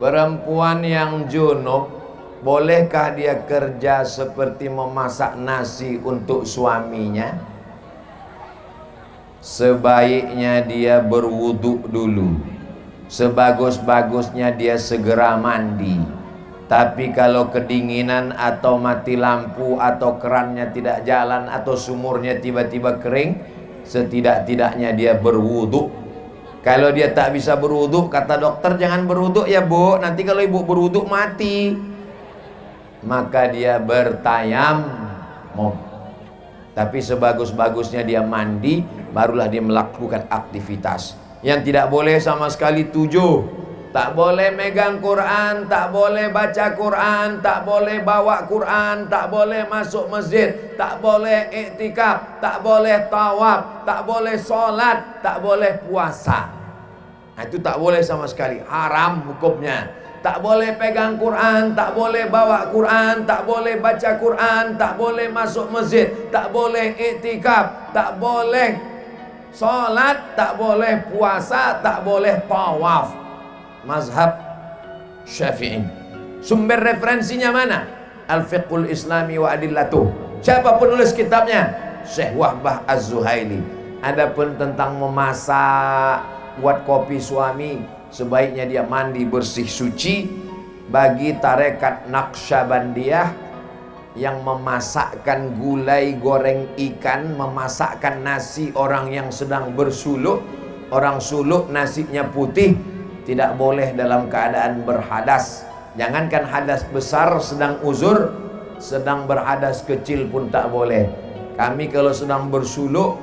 Perempuan yang junub, bolehkah dia kerja seperti memasak nasi untuk suaminya? Sebaiknya dia berwuduk dulu. Sebagus-bagusnya dia segera mandi. Tapi kalau kedinginan atau mati lampu atau kerannya tidak jalan atau sumurnya tiba-tiba kering, setidak-tidaknya dia berwuduk. Kalau dia tak bisa berwuduk, kata dokter, jangan berwuduk ya bu, nanti kalau ibu berwuduk mati. Maka dia bertayamum. Tapi sebagus-bagusnya dia mandi, barulah dia melakukan aktivitas. Yang tidak boleh sama sekali 7. Tak boleh megang Quran, tak boleh baca Quran, tak boleh bawa Quran, tak boleh masuk masjid, tak boleh iktikaf, tak boleh tawaf, tak boleh sholat, tak boleh puasa. Nah, itu tak boleh sama sekali, haram hukumnya. Tak boleh pegang Quran, tak boleh bawa Quran, tak boleh baca Quran, tak boleh masuk masjid, tak boleh iktikaf, tak boleh sholat, tak boleh puasa, tak boleh tawaf. Mazhab Syafi'i. Sumber referensinya mana? Al-Fiqhul Islami wa Adillatuh. Siapa penulis kitabnya? Syekh Wahbah Az-Zuhaili. Adapun tentang memasak, buat kopi suami, sebaiknya dia mandi bersih suci. Bagi tarekat Naqsyabandiyah yang memasakkan gulai goreng ikan, memasakkan nasi orang yang sedang bersuluk, orang suluk nasinya putih, tidak boleh dalam keadaan berhadas. Jangankan hadas besar, sedang uzur, sedang berhadas kecil pun tak boleh. Kami kalau sedang bersuluk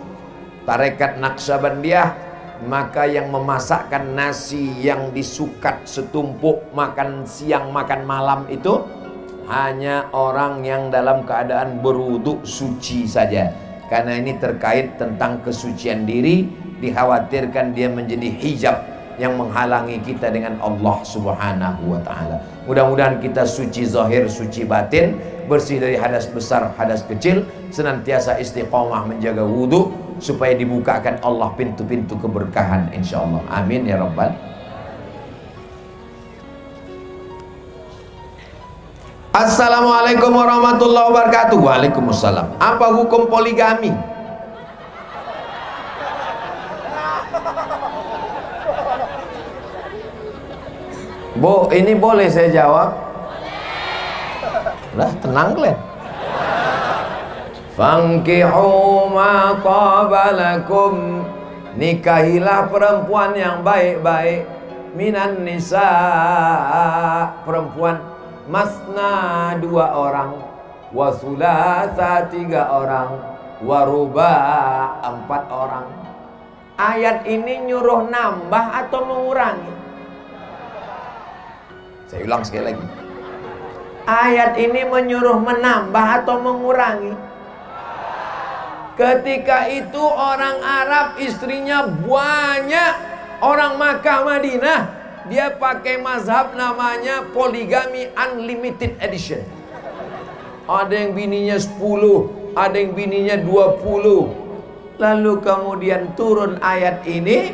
tarekat Naqsyabandiyah, maka yang memasakkan nasi yang disukat setumpuk makan siang makan malam itu hanya orang yang dalam keadaan berwuduk suci saja. Karena ini terkait tentang kesucian diri, dikhawatirkan dia menjadi hijab yang menghalangi kita dengan Allah Subhanahu wa ta'ala. Mudah-mudahan kita suci zahir, suci batin, bersih dari hadas besar, hadas kecil, senantiasa istiqamah menjaga wudu supaya dibukakan Allah pintu-pintu keberkahan insyaallah. Amin ya rabbal. Assalamualaikum warahmatullahi wabarakatuh. Waalaikumsalam. Apa hukum poligami? Bu, ini boleh saya jawab? Lah, tenang kalian. Fankihu ma qabalakum, nikahilah perempuan yang baik-baik, minan nisa, perempuan masna 2 orang, wa thulatha 3 orang, wa ruba 4 orang. Ayat ini nyuruh nambah atau mengurangi? Saya ulang sekali lagi. Ayat ini menyuruh menambah atau mengurangi? Ketika itu orang Arab istrinya banyak, orang Makkah Madinah, dia pakai mazhab namanya poligami unlimited edition. Ada yang bininya 10, ada yang bininya 20. Lalu kemudian turun ayat ini,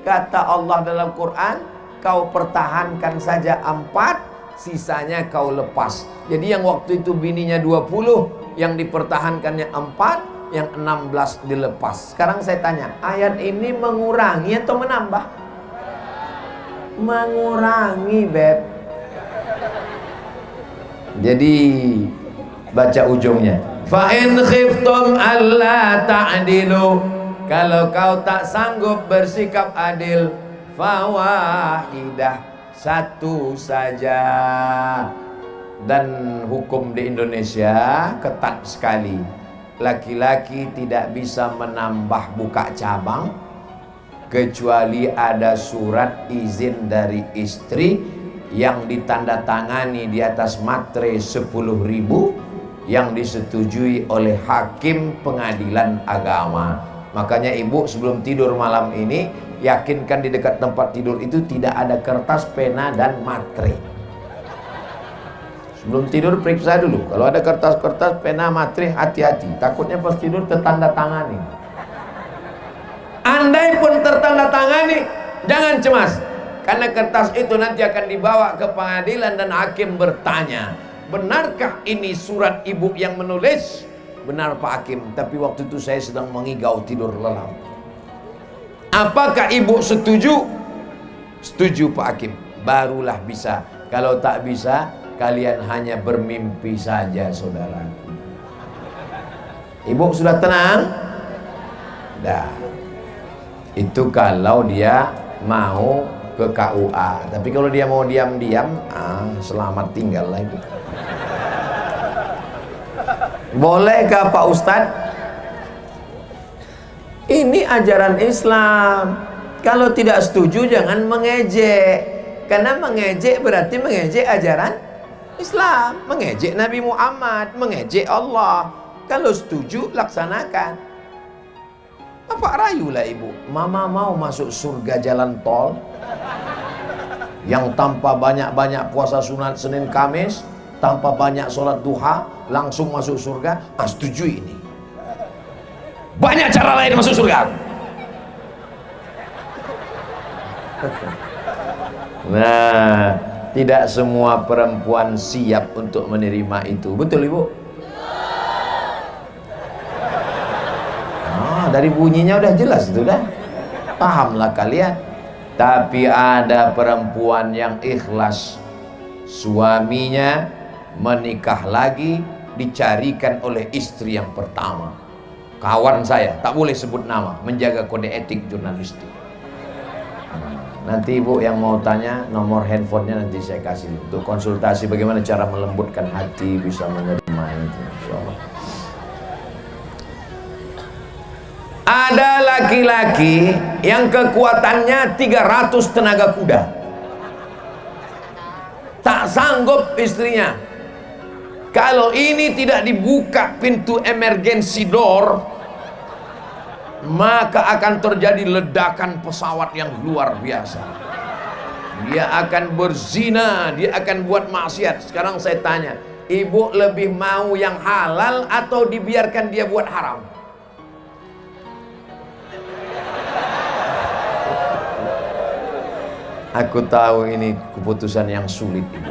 kata Allah dalam Quran, kau pertahankan saja 4, sisanya kau lepas. Jadi yang waktu itu bininya 20, yang dipertahankannya 4, yang 16 dilepas. Sekarang saya tanya, ayat ini mengurangi atau menambah? Mengurangi, Beb. Jadi baca ujungnya. Fa in khiftum alla ta'dilu, kalau kau tak sanggup bersikap adil, fawahidah, 1 saja. Dan hukum di Indonesia ketat sekali. Laki-laki tidak bisa menambah buka cabang kecuali ada surat izin dari istri yang ditandatangani di atas materai 10.000 yang disetujui oleh hakim pengadilan agama. Makanya ibu sebelum tidur malam ini, yakinkan di dekat tempat tidur itu tidak ada kertas, pena, dan materai. Sebelum tidur periksa dulu. Kalau ada kertas-kertas, pena, materai, hati-hati. Takutnya pas tidur tertanda tangani. Andai pun tertanda tangani, jangan cemas. Karena kertas itu nanti akan dibawa ke pengadilan dan hakim bertanya, benarkah ini surat ibu yang menulis? Benar Pak Hakim, tapi waktu itu saya sedang mengigau tidur lelap. Apakah ibu setuju? Setuju Pak Hakim. Barulah bisa. Kalau tak bisa, kalian hanya bermimpi saja saudaraku. Ibu sudah tenang? Dah. Itu kalau dia mau ke KUA. Tapi kalau dia mau diam-diam, selamat tinggal lagi. Bolehkah Pak Ustadz? Ini ajaran Islam. Kalau tidak setuju jangan mengejek. Karena mengejek berarti mengejek ajaran Islam, mengejek Nabi Muhammad, mengejek Allah. Kalau setuju laksanakan. Bapak rayulah ibu. Mama mau masuk surga jalan tol yang tanpa banyak-banyak puasa sunat Senin Kamis, tanpa banyak sholat duha, langsung masuk surga. Setuju ini. Banyak cara lain masuk surga. Nah, tidak semua perempuan siap untuk menerima itu. Betul ibu? Dari bunyinya udah jelas itu dah. Pahamlah kalian. Tapi ada perempuan yang ikhlas, suaminya menikah lagi, dicarikan oleh istri yang pertama. Kawan saya, tak boleh sebut nama, menjaga kode etik jurnalistik. Nanti ibu yang mau tanya, nomor handphonenya nanti saya kasih untuk konsultasi bagaimana cara melembutkan hati, bisa menerima itu, insyaallah. Ada laki-laki yang kekuatannya 300 tenaga kuda, tak sanggup istrinya. Kalau ini tidak dibuka pintu emergency door, maka akan terjadi ledakan pesawat yang luar biasa. Dia akan berzina, dia akan buat maksiat. Sekarang saya tanya, ibu lebih mau yang halal atau dibiarkan dia buat haram? Aku tahu ini keputusan yang sulit ibu.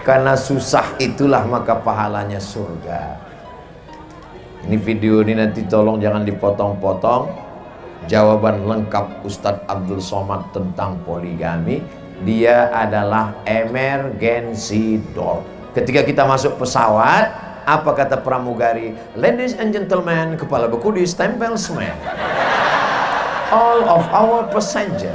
Karena susah itulah maka pahalanya surga. Ini video ini nanti tolong jangan dipotong-potong. Jawaban lengkap Ustadz Abdul Somad tentang poligami. Dia adalah emergency door. Ketika kita masuk pesawat, apa kata pramugari? Ladies and gentlemen, kepala beku distempel semen. All of our passenger.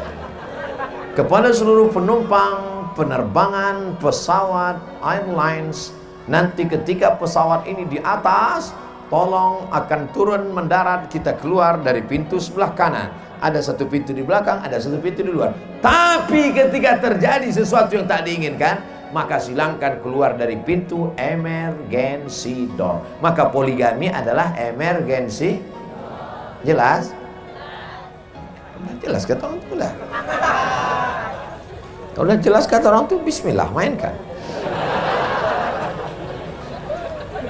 Kepada seluruh penumpang penerbangan pesawat airlines, nanti ketika pesawat ini di atas, tolong akan turun mendarat, kita keluar dari pintu sebelah kanan. Ada satu pintu di belakang, ada satu pintu di luar. Tapi ketika terjadi sesuatu yang tak diinginkan, maka silangkan keluar dari pintu emergency door. Maka poligami adalah emergency. Jelas? Jelas kata orang tua. Kalau udah jelas kata orang tua, bismillah, mainkan.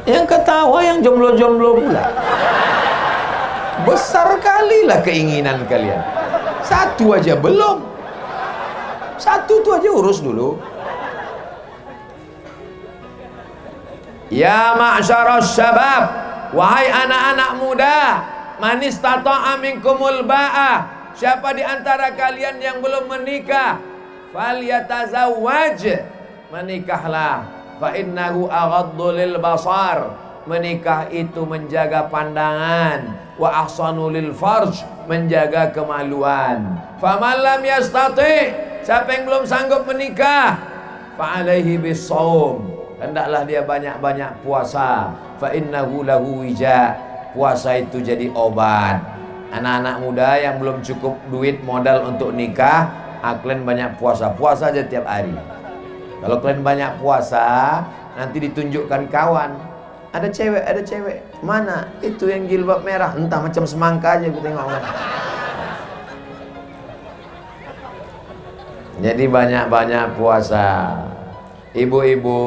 Yang ketawa yang jomblo-jomblo pula. Besar kali lah keinginan kalian. Satu aja belum. Satu tuh aja urus dulu. Ya ma'syaras syabab, wahai anak-anak muda, man istata'a minkumul ba'ah, siapa di antara kalian yang belum menikah, falyatazawwaj, menikahlah. Fa innahu aghaddu lil basar, menikah itu menjaga pandangan, wa ahsanu lil farj, menjaga kemaluan. Faman lam yastati, siapa yang belum sanggup menikah, fa alaihi bisawm, hendaklah dia banyak-banyak puasa. Fa innahu lahu wija, puasa itu jadi obat. Anak-anak muda yang belum cukup duit modal untuk nikah, kalian banyak puasa, puasa aja tiap hari. Kalau kalian banyak puasa, nanti ditunjukkan kawan. Ada cewek, mana? Itu yang jilbab merah, entah macam semangka aja gue tengok. Jadi banyak-banyak puasa. Ibu-ibu,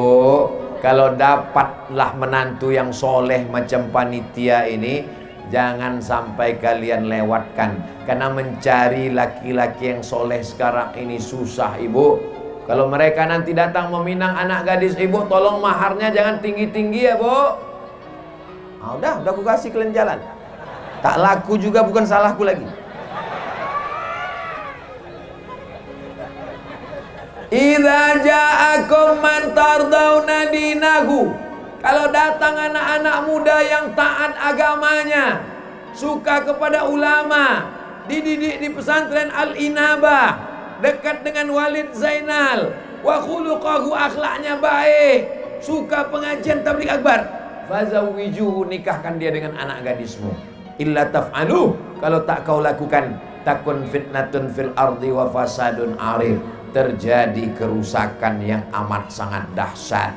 kalau dapatlah menantu yang soleh macam panitia ini, Jangan sampai kalian lewatkan. Karena mencari laki-laki yang soleh sekarang ini susah, ibu. Kalau mereka nanti datang meminang anak gadis ibu, tolong maharnya jangan tinggi-tinggi ya, bu. Udah aku kasih kalian jalan. Tak laku juga bukan salahku lagi. Idza ja'akum man tardawna dinahu. Kalau datang anak-anak muda yang taat agamanya, suka kepada ulama, dididik di pesantren Al-Inabah, dekat dengan Walid Zainal, wa khuluquhu, akhlaknya baik, suka pengajian tabligh akbar, fazawwijuhu, nikahkan dia dengan anak gadismu. Illa taf'alu, kalau tak kau lakukan, takun fitnatun fil ardi wa fasadun arid, terjadi kerusakan yang amat sangat dahsyat.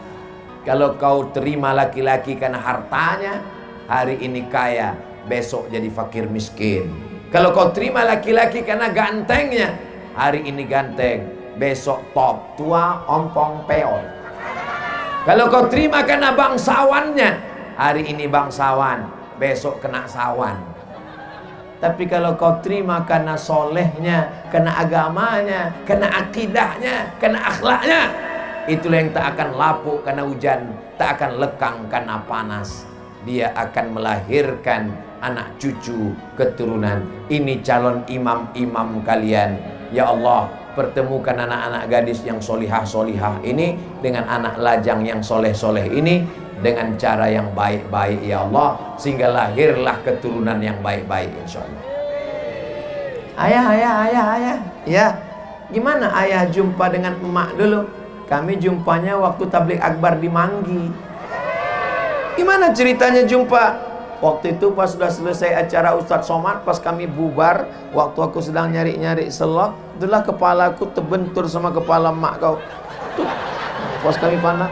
Kalau kau terima laki-laki karena hartanya, hari ini kaya, besok jadi fakir miskin. Kalau kau terima laki-laki karena gantengnya, hari ini ganteng, besok top, tua, ompong, peol. Kalau kau terima karena bangsawannya, hari ini bangsawan, besok kena sawan. Tapi kalau kau terima karena solehnya, karena agamanya, karena akidahnya, karena akhlaknya, itulah yang tak akan lapuk karena hujan, tak akan lekang karena panas. Dia akan melahirkan anak cucu keturunan. Ini calon imam-imam kalian. Ya Allah, pertemukan anak-anak gadis yang solihah-solihah ini dengan anak lajang yang soleh-soleh ini dengan cara yang baik-baik ya Allah, sehingga lahirlah keturunan yang baik-baik insyaallah. Ayah. Ya, gimana ayah jumpa dengan emak dulu? Kami jumpanya waktu tabligh akbar di Manggi. Gimana ceritanya jumpa? Waktu itu pas sudah selesai acara Ustadz Somad, pas kami bubar, waktu aku sedang nyari-nyari selok, itulah kepalaku terbentur sama kepala emak kau. Tuh, pas kami pandang.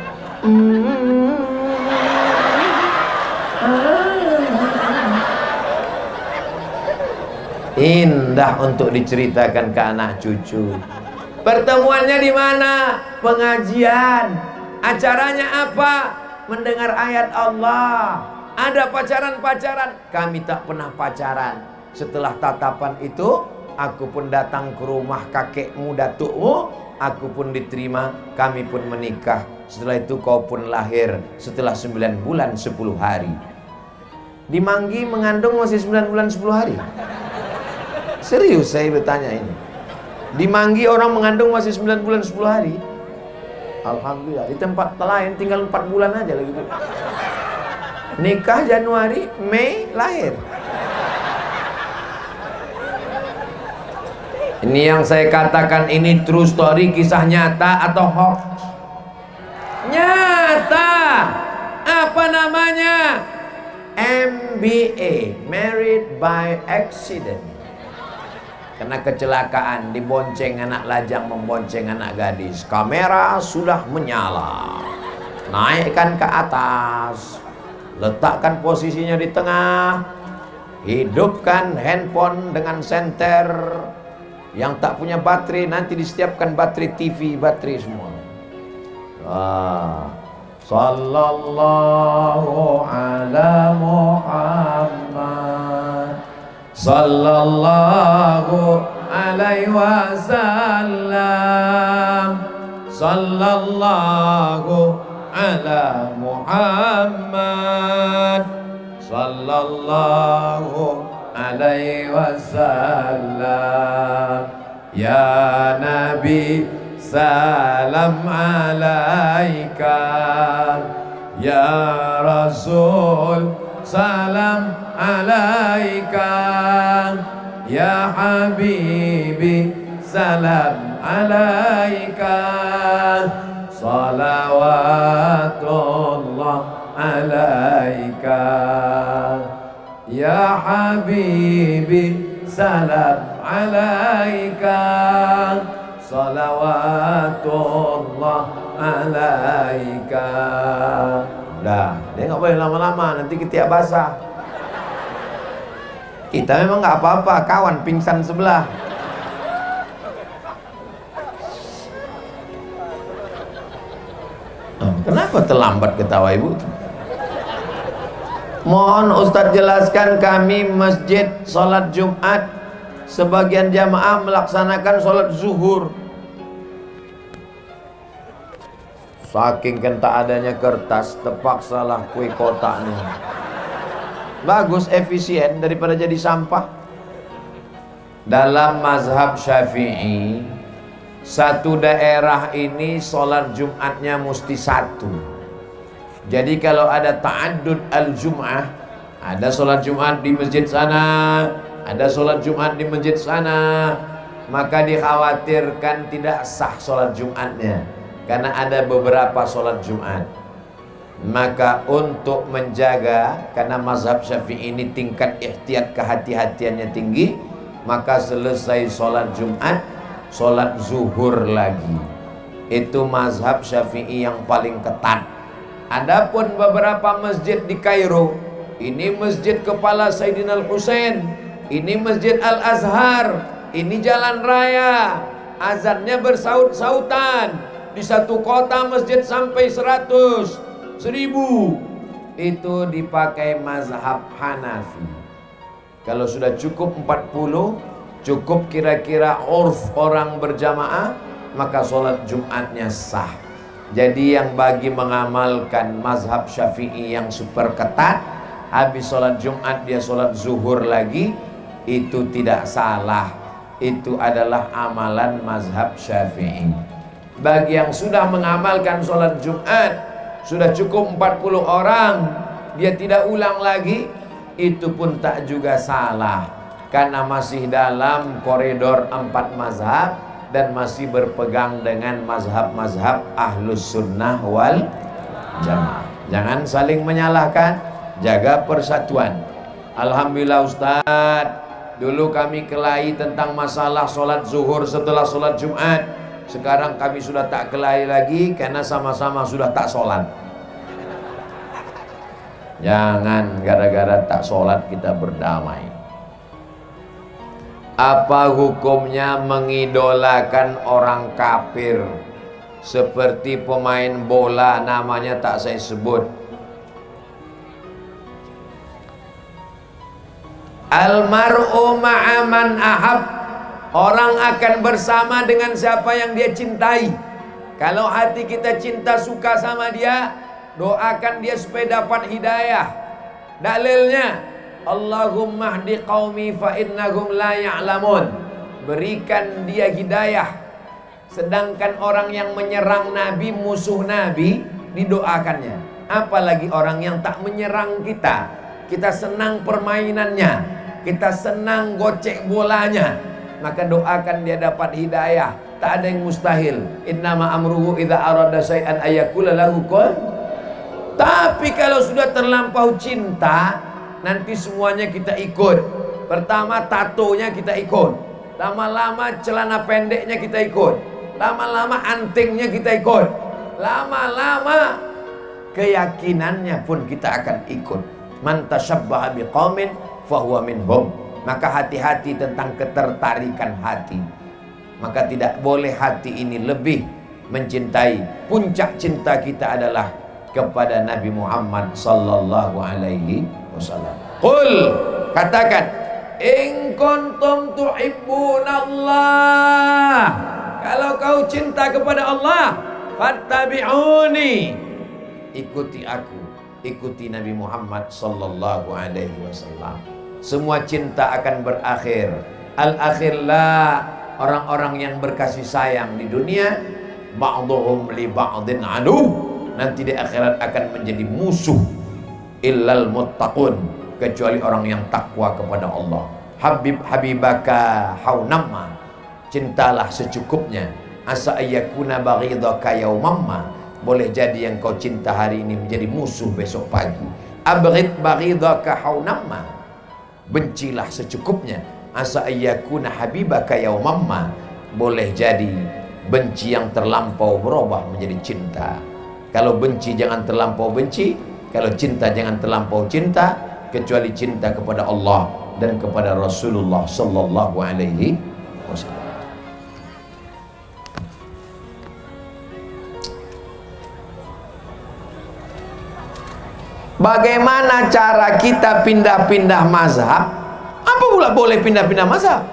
Indah untuk diceritakan ke anak cucu. Pertemuannya di mana? Pengajian. Acaranya apa? Mendengar ayat Allah. Ada pacaran-pacaran. Kami tak pernah pacaran. Setelah tatapan itu, aku pun datang ke rumah kakekmu, datukmu. Aku pun diterima. Kami pun menikah. Setelah itu kau pun lahir. Setelah 9 bulan 10 hari. Di Manggi mengandung masih 9 bulan 10 hari. Serius saya bertanya ini. Di Manggi orang mengandung masih 9 bulan 10 hari. Alhamdulillah. Di tempat lain tinggal 4 bulan aja lagi. Nikah Januari, Mei lahir. Ini yang saya katakan ini true story, kisah nyata atau hoax? Nyata. Apa namanya? MBA, Married by Accident. Karena kecelakaan, dibonceng anak lajang membonceng anak gadis. Kamera sudah menyala. Naikkan ke atas. Letakkan posisinya di tengah. Hidupkan handphone dengan senter. Yang tak punya baterai nanti disetiapkan baterai TV, baterai semua. Sallallahu ala Muhammad, sallallahu alaihi wasallam, sallallahu ala Muhammad, sallallahu alaihi wasallam. Ya Nabi salam alaika, ya Rasul salam alaika, ya Habibi salam alaika, salawatullah alaika, ya Habibi salam alaika, salawatullah alaika. Udah, dia nggak boleh lama-lama, nanti ketiak basah. Kita memang nggak apa-apa, kawan pingsan sebelah. Kenapa terlambat ketawa ibu? Mohon Ustadz jelaskan, kami masjid sholat Jumat sebagian jamaah melaksanakan sholat zuhur. Saking kan tak adanya kertas, terpaksalah kue kotak nih. Bagus, efisien daripada jadi sampah. Dalam mazhab Syafi'i, satu daerah ini sholat Jumatnya mesti satu. Jadi kalau ada ta'addud al-Jum'ah, ada sholat Jumat di masjid sana, ada sholat Jumat di masjid sana, maka dikhawatirkan tidak sah sholat Jumatnya, karena ada beberapa sholat Jumat. Maka untuk menjaga, karena mazhab Syafi'i ini tingkat ihtiyat kehati-hatiannya tinggi, maka selesai sholat Jumat, sholat zuhur lagi. Itu mazhab Syafi'i yang paling ketat. Adapun beberapa masjid di Kairo, ini masjid kepala Sayyidina Al-Husain, ini masjid Al-Azhar, ini jalan raya, azannya bersaut-sautan. Di satu kota masjid sampai 100, 1000. Itu dipakai mazhab Hanafi. Kalau sudah cukup 40, cukup kira-kira urf orang berjamaah, maka sholat Jumatnya sah. Jadi yang bagi mengamalkan mazhab Syafi'i yang super ketat, habis sholat Jumat dia sholat zuhur lagi, itu tidak salah. Itu adalah amalan mazhab Syafi'i. Bagi yang sudah mengamalkan sholat Jumat, sudah cukup 40 orang, dia tidak ulang lagi, itu pun tak juga salah, karena masih dalam koridor 4 mazhab dan masih berpegang dengan mazhab-mazhab ahlus sunnah wal jamaah. Jangan saling menyalahkan, jaga persatuan. Alhamdulillah Ustadz, dulu kami kelahi tentang masalah sholat zuhur setelah sholat Jumat. Sekarang kami sudah tak kelahi lagi, karena sama-sama sudah tak sholat. Jangan gara-gara tak sholat kita berdamai. Apa hukumnya mengidolakan orang kafir seperti pemain bola, namanya tak saya sebut? Almar'u ma'aman ahab, orang akan bersama dengan siapa yang dia cintai. Kalau hati kita cinta suka sama dia, doakan dia supaya dapat hidayah. Dalilnya, Allahumma hdi qaumi fa innahum la ya'lamun. Berikan dia hidayah. Sedangkan orang yang menyerang Nabi, musuh Nabi, didoakannya. Apalagi orang yang tak menyerang kita. Kita senang permainannya, kita senang gocek bolanya, maka doakan dia dapat hidayah. Tak ada yang mustahil. Innama amruhu idza arada syai'an ayyakula lahu kun. Tapi kalau sudah terlampau cinta, nanti semuanya kita ikut. Pertama tatonya kita ikut, lama-lama celana pendeknya kita ikut, lama-lama antingnya kita ikut, lama-lama keyakinannya pun kita akan ikut. Man tasyabbaha biqaumin fahuwa minhum. Maka hati-hati tentang ketertarikan hati. Maka tidak boleh hati ini lebih mencintai. Puncak cinta kita adalah kepada Nabi Muhammad sallallahu alaihi wasallam. Qul, katakan, in kuntum tuhibbunallah, kalau kau cinta kepada Allah, fattabi'uni, ikuti aku, ikuti Nabi Muhammad sallallahu alaihi wasallam. Semua cinta akan berakhir. Al-akhirlah, orang-orang yang berkasih sayang di dunia, ba'duhum li ba'din adu, nanti di akhirat akan menjadi musuh. Illal muttaqun, kecuali orang yang takwa kepada Allah. Habibaka haunamma, cintalah secukupnya. Asa ayyakuna baghidaka yaumamma, boleh jadi yang kau cinta hari ini menjadi musuh besok pagi. Abghid baghidaka haunamma, bencilah secukupnya. Asa ayyakuna habibaka yaumamma, boleh jadi benci yang terlampau berubah menjadi cinta. Kalau benci jangan terlampau benci, kalau cinta jangan terlampau cinta, kecuali cinta kepada Allah dan kepada Rasulullah sallallahu alaihi wasallam. Bagaimana cara kita pindah-pindah mazhab? Apa pula boleh pindah-pindah mazhab?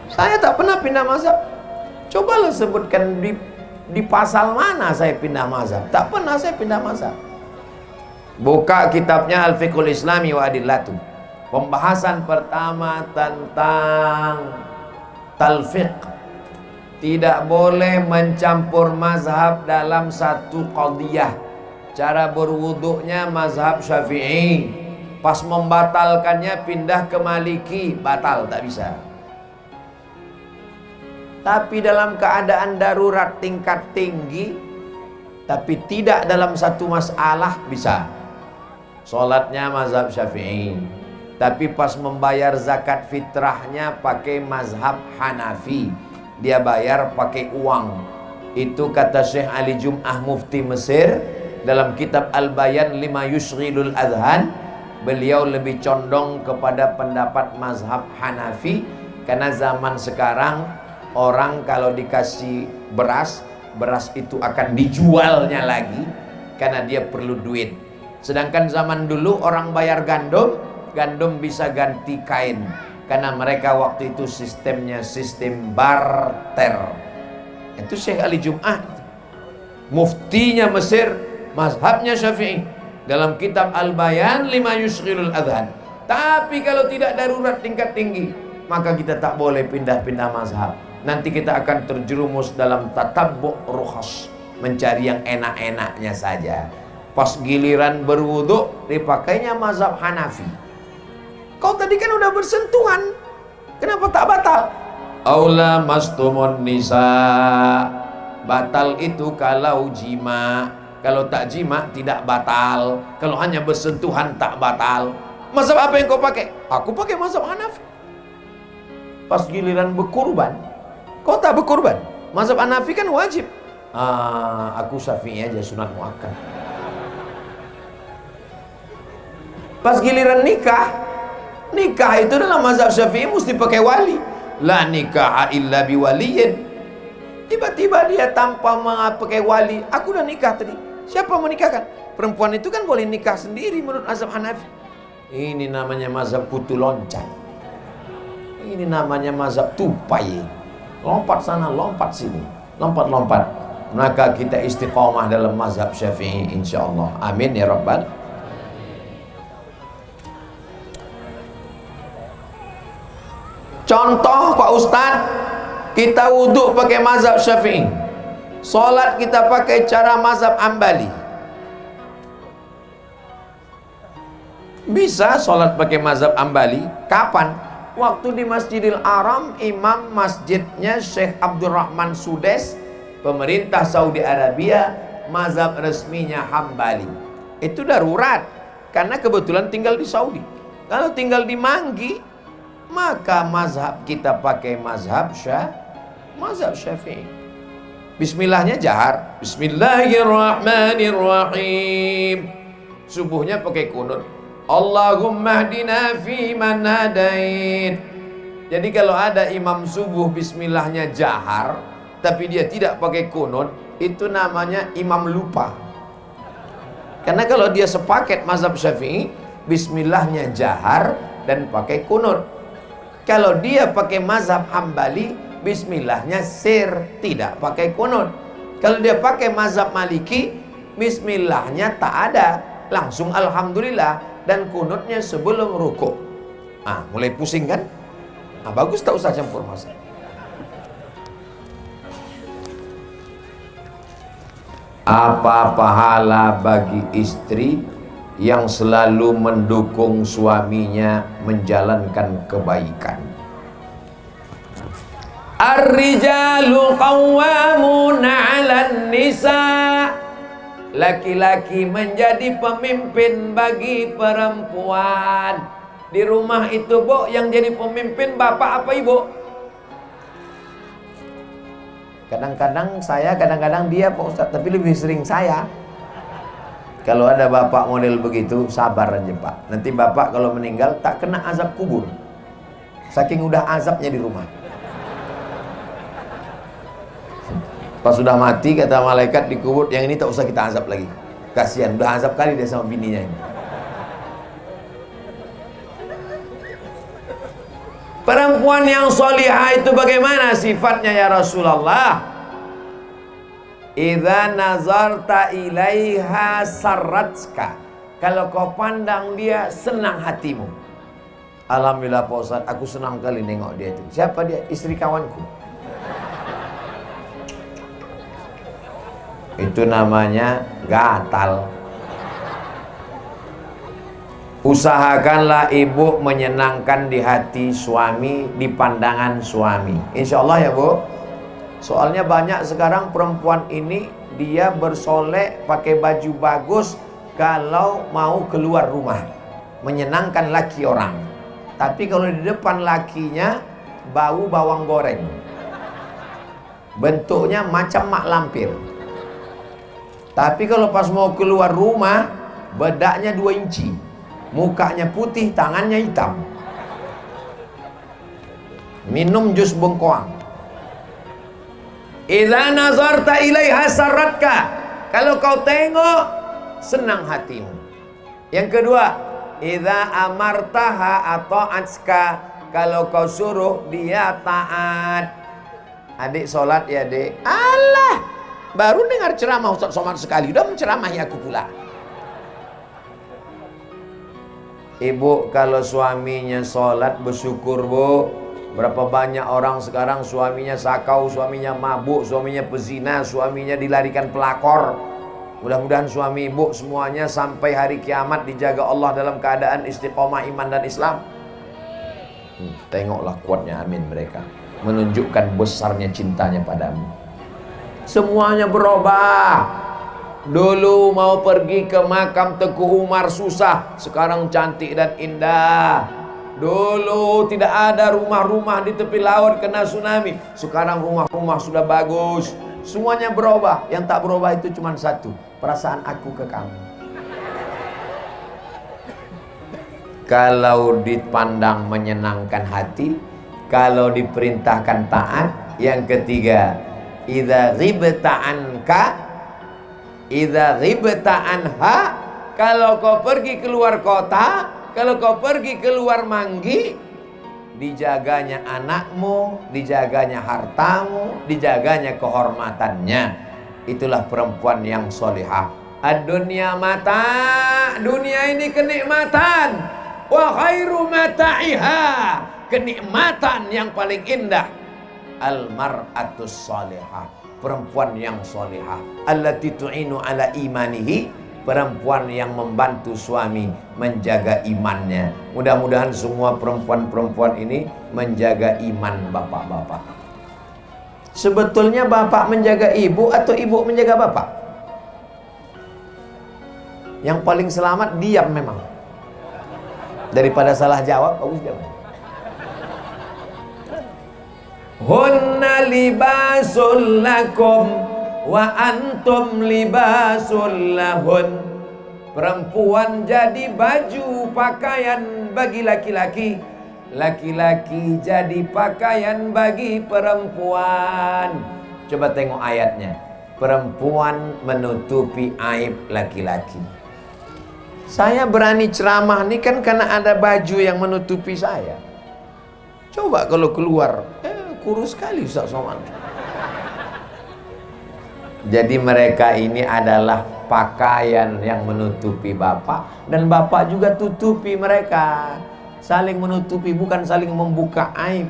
Saya tak pernah pindah mazhab. Cobalah sebutkan di pasal mana saya pindah mazhab. Tak pernah saya pindah mazhab. Buka kitabnya Al-Fiqhul Islami wa Adillatu. Pembahasan pertama tentang talfiq. Tidak boleh mencampur mazhab dalam satu qadiyah. Cara berwuduknya mazhab Syafi'i, pas membatalkannya pindah ke Maliki, batal, tak bisa. Tapi dalam keadaan darurat tingkat tinggi, tapi tidak dalam satu masalah, bisa. Sholatnya mazhab Syafi'i, tapi pas membayar zakat fitrahnya pakai mazhab Hanafi, dia bayar pakai uang. Itu kata Syekh Ali Jum'ah Mufti Mesir dalam kitab Al-Bayan lima yushghilul adhan. Beliau lebih condong kepada pendapat mazhab Hanafi, karena zaman sekarang orang kalau dikasih beras, beras itu akan dijualnya lagi karena dia perlu duit. Sedangkan zaman dulu orang bayar gandum, gandum bisa ganti kain, karena mereka waktu itu sistemnya sistem barter. Itu Syekh Ali Jum'ah, muftinya Mesir, mazhabnya Syafi'i, dalam kitab Al-Bayan lima yushghilul adhan. Tapi kalau tidak darurat tingkat tinggi, maka kita tak boleh pindah-pindah mazhab. Nanti kita akan terjerumus dalam tatabbu' rukhas, mencari yang enak-enaknya saja. Pas giliran berwuduk dipakainya mazhab Hanafi. Kau tadi kan udah bersentuhan, kenapa tak batal? Aula mastumun nisa. Batal itu kalau jima. Kalau tak jima tidak batal. Kalau hanya bersentuhan tak batal. Mazhab apa yang kau pakai? Aku pakai mazhab Hanafi. Pas giliran berkurban, kau tak berkurban. Mazhab Hanafi kan wajib. Aku Syafi'i aja, sunat muakkad. Pas giliran nikah, nikah itu dalam mazhab Syafi'i mesti pakai wali. La nikaha illa biwaliyin. Tiba-tiba dia tanpa pakai wali, aku udah nikah tadi. Siapa mau nikahkan? Perempuan itu kan boleh nikah sendiri menurut mazhab Hanafi. Ini namanya mazhab kutu loncat. Ini namanya mazhab tupai. Lompat sana, lompat sini, lompat-lompat. Maka kita istiqomah dalam mazhab Syafi'i insyaallah. Amin ya rabbal. Contoh Pak Ustadz, kita wudhu pakai mazhab Syafi'i, sholat kita pakai cara mazhab Hambali. Bisa sholat pakai mazhab Hambali. Kapan? Waktu di Masjidil Haram, imam masjidnya Syekh Abdurrahman Sudes, pemerintah Saudi Arabia, mazhab resminya Hambali. Itu darurat, karena kebetulan tinggal di Saudi. Kalau tinggal di Manggi, maka mazhab kita pakai mazhab Syafi'i. Bismillahnya jahar, Bismillahirrahmanirrahim. Subuhnya pakai kunut, Allahumma hdina fi man hadait. Jadi kalau ada imam subuh bismillahnya jahar, tapi dia tidak pakai kunut, itu namanya imam lupa. Karena kalau dia sepaket mazhab Syafi'i, bismillahnya jahar dan pakai kunut. Kalau dia pakai mazhab Hambali, bismillahnya sir, tidak pakai kunut. Kalau dia pakai mazhab Maliki, bismillahnya tak ada, langsung alhamdulillah, dan kunutnya sebelum rukuk. Mulai pusing kan? Bagus, tak usah campur mazhab. Apa pahala bagi istri yang selalu mendukung suaminya menjalankan kebaikan? Ar-rijalu qawwamuna 'alan nisa. Laki-laki menjadi pemimpin bagi perempuan. Di rumah itu, Bu, yang jadi pemimpin bapak apa ibu? Kadang-kadang saya, kadang-kadang dia Pak Ustadz, tapi lebih sering saya. Kalau ada bapak model begitu, sabar aja Pak. Nanti bapak kalau meninggal tak kena azab kubur, saking udah azabnya di rumah. Pas sudah mati, kata malaikat di kubur, yang ini tak usah kita azab lagi. Kasihan, udah azab kali dia sama bininya ini. Perempuan yang solihah itu bagaimana sifatnya ya Rasulullah? Idza nazarta ilaiha sarratska. Kalau kau pandang dia, senang hatimu. Alhamdulillah Pak Ustaz, aku senang kali nengok dia itu. Siapa dia? Istri kawanku. Itu namanya gatal. Usahakanlah ibu menyenangkan di hati suami, di pandangan suami. Insya Allah ya Bu. Soalnya banyak sekarang perempuan ini dia bersolek, pakai baju bagus kalau mau keluar rumah, menyenangkan laki orang. Tapi kalau di depan lakinya bau bawang goreng, bentuknya macam mak lampir. Tapi kalau pas mau keluar rumah, bedaknya 2 inci, mukanya putih, tangannya hitam, minum jus bengkoang. Idza nazarta ilaiha sarratka. Kalau kau tengok, senang hatimu. Yang kedua, idza amartaha ata'atska. Kalau kau suruh dia taat. Adik sholat ya dek. Allah, baru dengar ceramah Ustaz Somad sekali, udah menceramahi aku pula. Ibu kalau suaminya sholat bersyukur Bu. Berapa banyak orang sekarang suaminya sakau, suaminya mabuk, suaminya pezina, suaminya dilarikan pelakor. Mudah-mudahan suami ibu semuanya sampai hari kiamat dijaga Allah dalam keadaan istiqomah iman dan Islam. Tengoklah kuatnya amin mereka, menunjukkan besarnya cintanya padamu. Semuanya berubah. Dulu mau pergi ke makam Teguh Umar susah, sekarang cantik dan indah. Dulu tidak ada rumah-rumah di tepi laut kena tsunami, sekarang rumah-rumah sudah bagus. Semuanya berubah. Yang tak berubah itu cuma satu, perasaan aku ke kamu. Kalau dipandang menyenangkan hati, kalau diperintahkan taat. Yang ketiga, idza ghibta anka, idza ghibta anha. Kalau kau pergi keluar kota, kalau kau pergi keluar manggi, dijaganya anakmu, dijaganya hartamu, dijaganya kehormatannya. Itulah perempuan yang solihah. Ad-dunya mata, dunia ini kenikmatan. Wa khairu mata'iha, kenikmatan yang paling indah. Al-mar'atus solihah, perempuan yang solihah. Allati tu'inu ala imanihi, perempuan yang membantu suami menjaga imannya. Mudah-mudahan semua perempuan-perempuan ini menjaga iman bapak-bapak. Sebetulnya bapak menjaga ibu atau ibu menjaga bapak? Yang paling selamat diam memang. Daripada salah jawab, bagus jawab. Hunna libasul lakum wa antum libasul lahun. Perempuan jadi baju pakaian bagi laki-laki, laki-laki jadi pakaian bagi perempuan. Coba tengok ayatnya. Perempuan menutupi aib laki-laki. Saya berani ceramah ini kan karena ada baju yang menutupi saya. Coba kalau keluar, kurus sekali Ustaz Somad. Jadi mereka ini adalah pakaian yang menutupi bapak, dan bapak juga tutupi mereka. Saling menutupi, bukan saling membuka aib.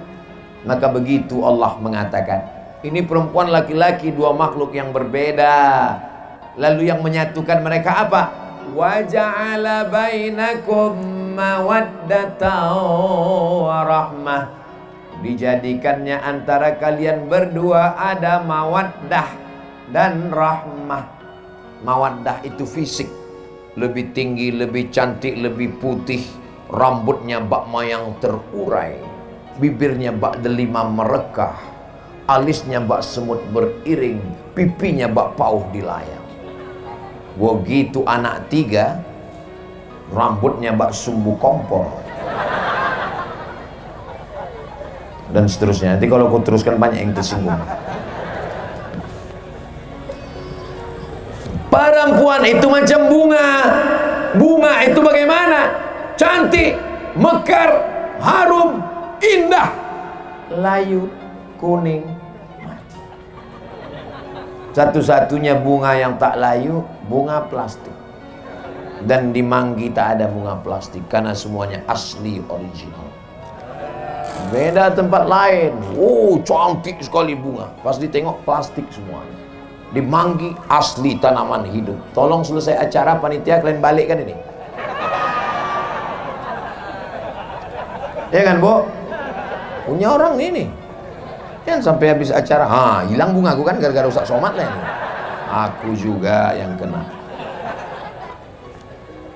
Maka begitu Allah mengatakan, ini perempuan laki-laki, dua makhluk yang berbeda. Lalu yang menyatukan mereka apa? Wa ja'ala bainakum mawaddatan wa rahmah. Dijadikannya antara kalian berdua ada mawaddah dan rahmah. Mawaddah itu fisik, lebih tinggi, lebih cantik, lebih putih, rambutnya bak mayang terurai, bibirnya bak delima merekah, alisnya bak semut beriring, pipinya bak pauh dilayang. Begitu anak tiga, rambutnya bak sumbu kompor, dan seterusnya. Nanti kalau aku teruskan banyak yang tersinggung. Perempuan itu macam bunga. Bunga itu bagaimana? Cantik, mekar, harum, indah, layu, kuning, mati. Satu-satunya bunga yang tak layu, bunga plastik. Dan di Manggi tak ada bunga plastik, karena semuanya asli, original. Beda tempat lain, oh cantik sekali bunga, pas ditengok plastik semuanya. Di Manggi asli, tanaman hidup. Tolong selesai acara panitia kalian balikkan ini. Ya kan, Bu? Punya orang ini. Kan sampai habis acara, hilang bunga aku kan gara-gara rusak somat lah ini. Aku juga yang kena.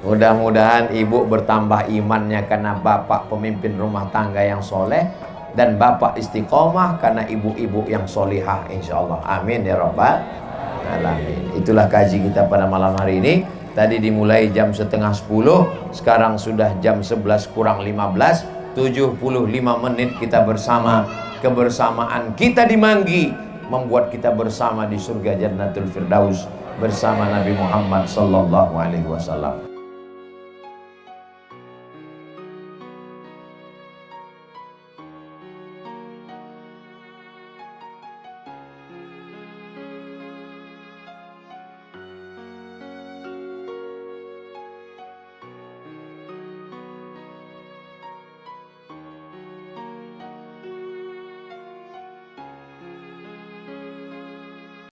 Mudah-mudahan ibu bertambah imannya karena bapak pemimpin rumah tangga yang soleh, dan bapak istiqomah karena ibu-ibu yang solihah, insyaallah. Amin ya rabbal alamin. Itulah kaji kita pada malam hari ini. Tadi dimulai jam 9:30, sekarang sudah jam 11 kurang 15, 75 menit kita bersama. Kebersamaan kita di Manggi membuat kita bersama di surga Jannatul Firdaus bersama Nabi Muhammad sallallahu alaihi wasallam.